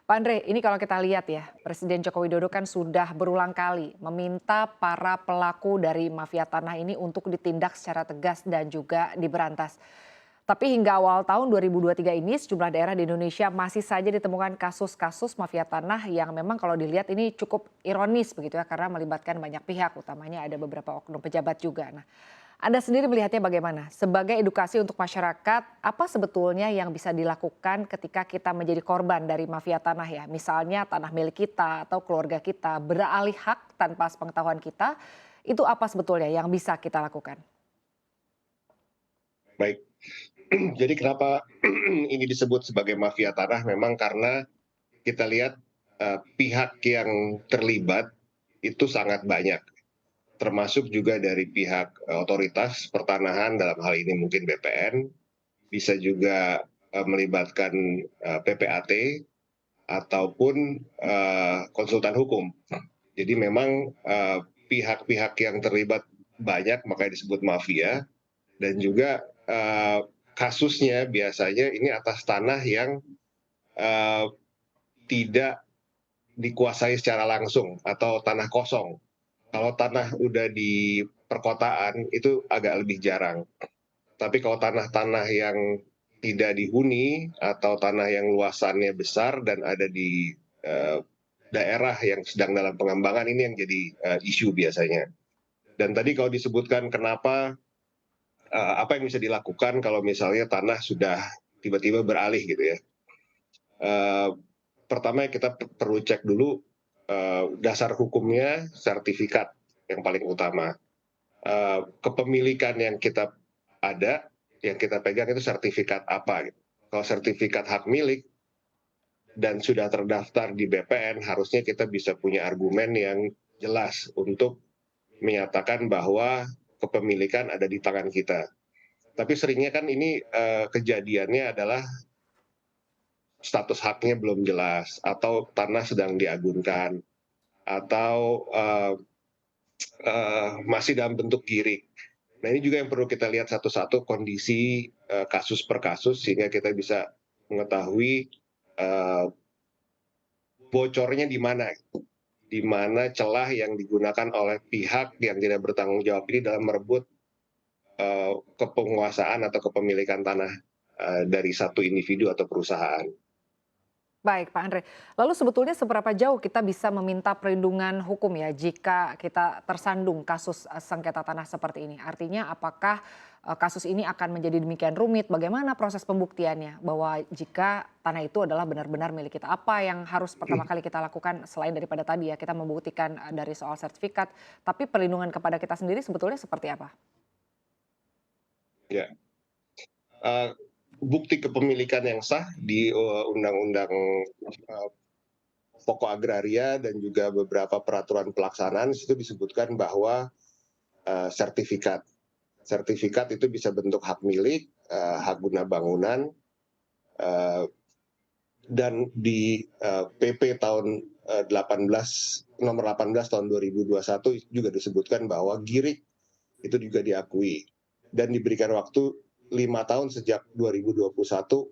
Pak Andre, ini kalau kita lihat ya, Presiden Joko Widodo kan sudah berulang kali meminta para pelaku dari mafia tanah ini untuk ditindak secara tegas dan juga diberantas. Tapi hingga awal tahun 2023 ini sejumlah daerah di Indonesia masih saja ditemukan kasus-kasus mafia tanah yang memang kalau dilihat ini cukup ironis begitu ya karena melibatkan banyak pihak utamanya ada beberapa oknum pejabat juga. Nah, Anda sendiri melihatnya bagaimana? Sebagai edukasi untuk masyarakat, apa sebetulnya yang bisa dilakukan ketika kita menjadi korban dari mafia tanah ya? Misalnya tanah milik kita atau keluarga kita beralih hak tanpa sepengetahuan kita, itu apa sebetulnya yang bisa kita lakukan? Baik, jadi kenapa ini disebut sebagai mafia tanah memang karena kita lihat, pihak yang terlibat itu sangat banyak, termasuk juga dari pihak, otoritas pertanahan dalam hal ini mungkin BPN, bisa juga, melibatkan, PPAT ataupun, konsultan hukum. Jadi memang, pihak-pihak yang terlibat banyak makanya disebut mafia dan juga, kasusnya biasanya ini atas tanah yang, eee, tidak dikuasai secara langsung atau tanah kosong. Kalau tanah udah di perkotaan itu agak lebih jarang. Tapi kalau tanah-tanah yang tidak dihuni atau tanah yang luasannya besar dan ada di, eee, daerah yang sedang dalam pengembangan ini yang jadi, isu biasanya. Dan tadi kalau disebutkan kenapa, apa yang bisa dilakukan kalau misalnya tanah sudah tiba-tiba beralih gitu ya. Eee, Pertama kita perlu cek dulu, dasar hukumnya sertifikat yang paling utama. Kepemilikan yang kita ada, yang kita pegang itu sertifikat apa gitu. Kalau sertifikat hak milik dan sudah terdaftar di BPN, harusnya kita bisa punya argumen yang jelas untuk menyatakan bahwa kepemilikan ada di tangan kita. Tapi seringnya kan ini, kejadiannya adalah status haknya belum jelas atau tanah sedang diagunkan atau, masih dalam bentuk giring. Nah, ini juga yang perlu kita lihat satu-satu kondisi, kasus per kasus sehingga kita bisa mengetahui, eee, bocornya di mana celah yang digunakan oleh pihak yang tidak bertanggung jawab ini dalam merebut, kepenguasaan atau kepemilikan tanah, dari satu individu atau perusahaan. Baik, Pak Andre. Lalu sebetulnya seberapa jauh kita bisa meminta perlindungan hukum ya jika kita tersandung kasus sengketa tanah seperti ini? Artinya apakah kasus ini akan menjadi demikian rumit? Bagaimana proses pembuktiannya? Bahwa jika tanah itu adalah benar-benar milik kita, apa yang harus pertama kali kita lakukan selain daripada tadi ya kita membuktikan dari soal sertifikat, tapi perlindungan kepada kita sendiri sebetulnya seperti apa? Ya, eee, bukti kepemilikan yang sah di, Undang-Undang, eee, Pokok Agraria dan juga beberapa peraturan pelaksanaan di situ disebutkan bahwa, sertifikat. Sertifikat itu bisa bentuk hak milik, hak guna bangunan, eee, dan di, PP tahun, 18 nomor 18 tahun 2021 juga disebutkan bahwa girik itu juga diakui dan diberikan waktu 5 tahun sejak 2021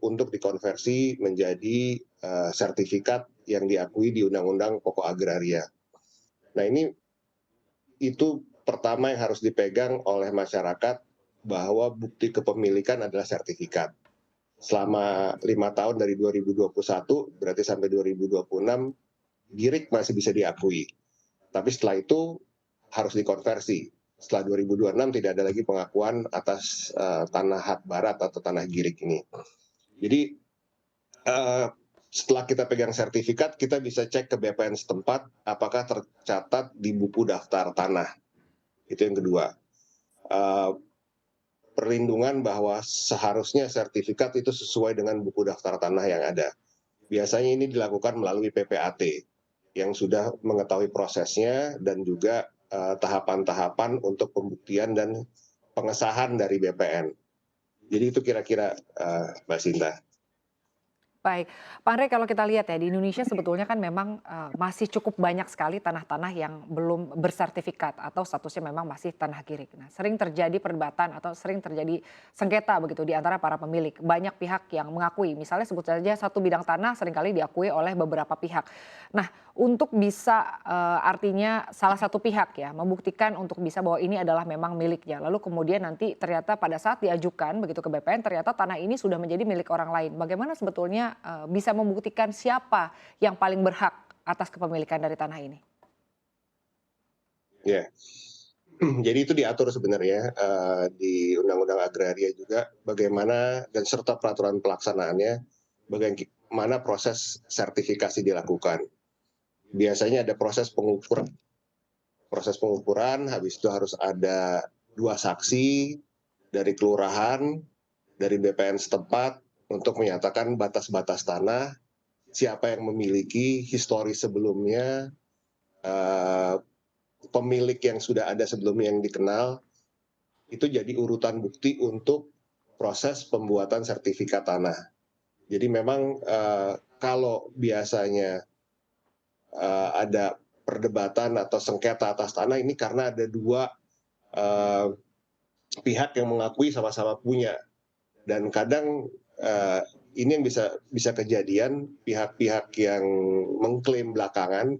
untuk dikonversi menjadi, sertifikat yang diakui di Undang-Undang Pokok Agraria. Nah ini itu pertama yang harus dipegang oleh masyarakat bahwa bukti kepemilikan adalah sertifikat. Selama 5 tahun dari 2021 berarti sampai 2026 girik masih bisa diakui. Tapi setelah itu harus dikonversi. Setelah 2026 tidak ada lagi pengakuan atas tanah hak barat atau tanah girik ini. Jadi setelah kita pegang sertifikat, kita bisa cek ke BPN setempat apakah tercatat di buku daftar tanah. Itu yang kedua. Eh, Perlindungan bahwa seharusnya sertifikat itu sesuai dengan buku daftar tanah yang ada. Biasanya ini dilakukan melalui PPAT yang sudah mengetahui prosesnya dan juga tahapan-tahapan untuk pembuktian dan pengesahan dari BPN. Jadi itu kira-kira, Mbak Sinta. Baik, Pak Andre kalau kita lihat ya di Indonesia sebetulnya kan memang masih cukup banyak sekali tanah-tanah yang belum bersertifikat atau statusnya memang masih tanah girik. Nah, sering terjadi perdebatan atau sering terjadi sengketa begitu di antara para pemilik. Banyak pihak yang mengakui, misalnya sebut saja satu bidang tanah seringkali diakui oleh beberapa pihak. Nah, untuk bisa artinya salah satu pihak ya membuktikan untuk bisa bahwa ini adalah memang miliknya. Lalu kemudian nanti ternyata pada saat diajukan begitu ke BPN ternyata tanah ini sudah menjadi milik orang lain. Bagaimana sebetulnya bisa membuktikan siapa yang paling berhak atas kepemilikan dari tanah ini? Ya, jadi itu diatur sebenarnya di Undang-Undang Agraria juga bagaimana dan serta peraturan pelaksanaannya bagaimana proses sertifikasi dilakukan. Biasanya ada proses pengukuran, habis itu harus ada 2 saksi dari kelurahan, dari BPN setempat untuk menyatakan batas-batas tanah, siapa yang memiliki, histori sebelumnya, eee, pemilik yang sudah ada sebelumnya yang dikenal, itu jadi urutan bukti untuk proses pembuatan sertifikat tanah. Jadi memang, kalau biasanya, ada perdebatan atau sengketa atas tanah ini karena ada 2 eee, pihak yang mengakui sama-sama punya dan kadang, ini yang bisa kejadian pihak-pihak yang mengklaim belakangan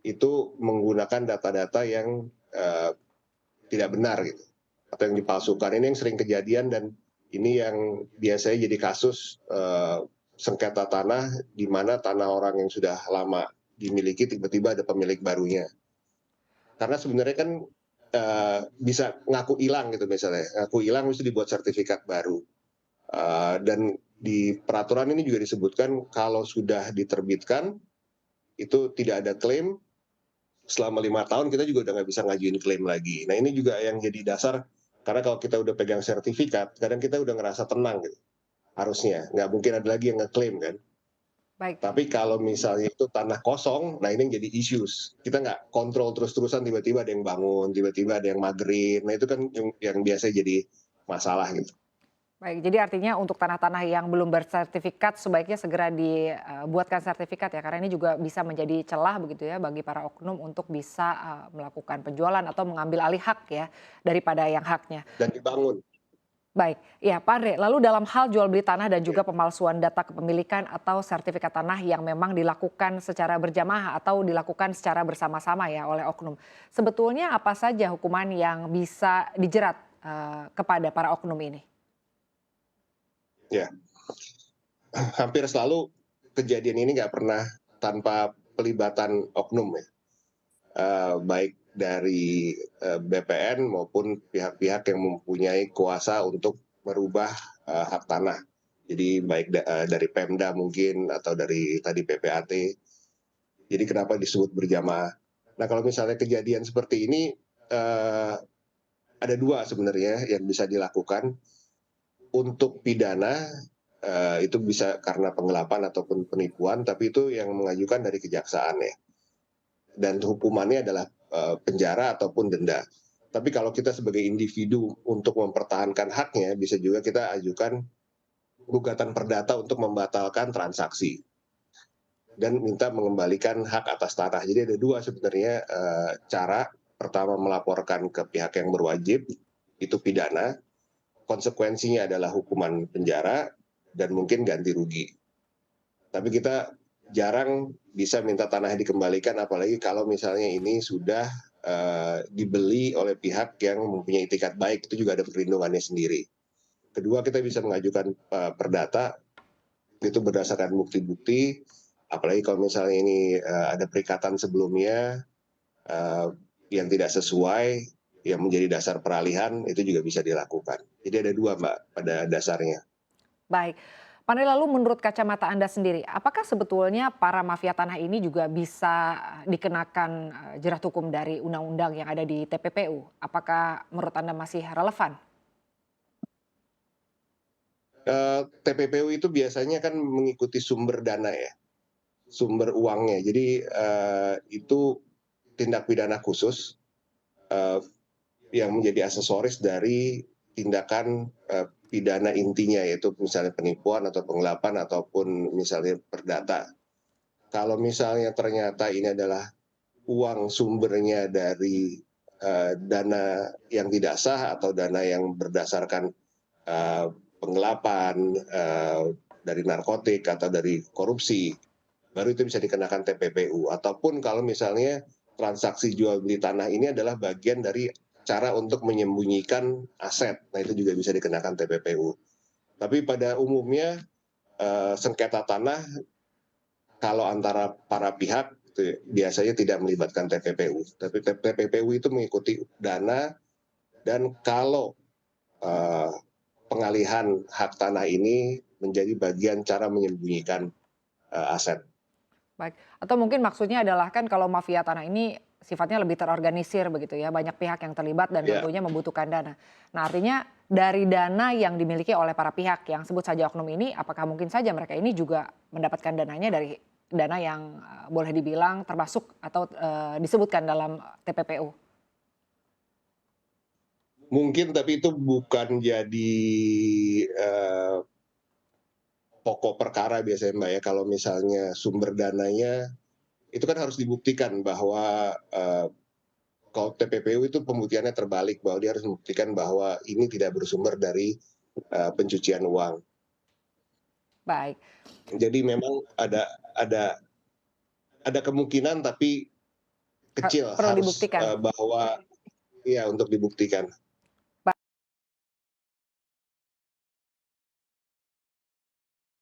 itu menggunakan data-data yang, tidak benar gitu, atau yang dipalsukan. Ini yang sering kejadian dan ini yang biasanya jadi kasus, sengketa tanah di mana tanah orang yang sudah lama dimiliki tiba-tiba ada pemilik barunya. Karena sebenarnya kan, bisa ngaku hilang gitu misalnya, ngaku hilang terus dibuat sertifikat baru. Dan di peraturan ini juga disebutkan kalau sudah diterbitkan, itu tidak ada klaim, selama 5 tahun kita juga udah nggak bisa ngajuin klaim lagi. Nah ini juga yang jadi dasar, karena kalau kita udah pegang sertifikat, kadang kita udah ngerasa tenang gitu, harusnya. Nggak mungkin ada lagi yang ngeklaim kan. Baik. Tapi kalau misalnya itu tanah kosong, nah ini yang jadi issues. Kita nggak kontrol terus-terusan, tiba-tiba ada yang bangun, tiba-tiba ada yang magerin. Nah itu kan yang biasa jadi masalah gitu. Baik, jadi artinya untuk tanah-tanah yang belum bersertifikat sebaiknya segera dibuatkan sertifikat ya, karena ini juga bisa menjadi celah begitu ya bagi para oknum untuk bisa melakukan penjualan atau mengambil alih hak ya daripada yang haknya. Dan dibangun. Baik, ya Pak Andre, lalu dalam hal jual beli tanah dan Ya. juga pemalsuan data kepemilikan atau sertifikat tanah yang memang dilakukan secara berjamaah atau dilakukan secara bersama-sama ya oleh oknum. Sebetulnya apa saja hukuman yang bisa dijerat kepada para oknum ini? Ya, hampir selalu kejadian ini nggak pernah tanpa pelibatan oknum ya. Baik dari BPN maupun pihak-pihak yang mempunyai kuasa untuk merubah hak tanah. Jadi baik dari Pemda mungkin atau dari tadi PPAT. Jadi kenapa disebut berjamaah? Nah kalau misalnya kejadian seperti ini ada 2 sebenarnya yang bisa dilakukan. Untuk pidana itu bisa karena penggelapan ataupun penipuan, tapi itu yang mengajukan dari kejaksaan ya. Dan hukumannya adalah penjara ataupun denda. Tapi kalau kita sebagai individu untuk mempertahankan haknya, bisa juga kita ajukan gugatan perdata untuk membatalkan transaksi dan minta mengembalikan hak atas tanah. Jadi ada 2 sebenarnya cara. Pertama melaporkan ke pihak yang berwajib, itu pidana, konsekuensinya adalah hukuman penjara dan mungkin ganti rugi. Tapi kita jarang bisa minta tanah dikembalikan, apalagi kalau misalnya ini sudah dibeli oleh pihak yang mempunyai itikat baik, itu juga ada perlindungannya sendiri. Kedua, kita bisa mengajukan perdata, itu berdasarkan bukti-bukti, apalagi kalau misalnya ini ada perikatan sebelumnya yang tidak sesuai, yang menjadi dasar peralihan, itu juga bisa dilakukan. Jadi ada 2 Mbak pada dasarnya. Baik, Pak Andre, lalu menurut kacamata Anda sendiri, apakah sebetulnya para mafia tanah ini juga bisa dikenakan jerat hukum dari undang-undang yang ada di TPPU? Apakah menurut Anda masih relevan? TPPU itu biasanya kan mengikuti sumber dana ya, sumber uangnya. Jadi itu tindak pidana khusus yang menjadi aksesoris dari tindakan pidana intinya, yaitu misalnya penipuan atau penggelapan ataupun misalnya perdata. Kalau misalnya ternyata ini adalah uang sumbernya dari dana yang tidak sah atau dana yang berdasarkan penggelapan, dari narkotik atau dari korupsi, baru itu bisa dikenakan TPPU. Ataupun kalau misalnya transaksi jual beli tanah ini adalah bagian dari cara untuk menyembunyikan aset, nah itu juga bisa dikenakan TPPU. Tapi pada umumnya sengketa tanah kalau antara para pihak itu biasanya tidak melibatkan TPPU. Tapi TPPU itu mengikuti dana, dan kalau pengalihan hak tanah ini menjadi bagian cara menyembunyikan aset. Baik, atau mungkin maksudnya adalah kan kalau mafia tanah ini sifatnya lebih terorganisir begitu ya, banyak pihak yang terlibat dan Ya, tentunya membutuhkan dana. Nah artinya dari dana yang dimiliki oleh para pihak yang sebut saja oknum ini, apakah mungkin saja mereka ini juga mendapatkan dananya dari dana yang boleh dibilang termasuk atau disebutkan dalam TPPU? mungkin, tapi itu bukan jadi pokok perkara biasanya Mbak ya. Kalau misalnya sumber dananya itu kan harus dibuktikan bahwa kalau TPPU itu pembuktiannya terbalik, bahwa dia harus membuktikan bahwa ini tidak bersumber dari pencucian uang. Baik, Jadi memang ada kemungkinan, tapi kecil, perlu harus dibuktikan. bahwa ya untuk dibuktikan.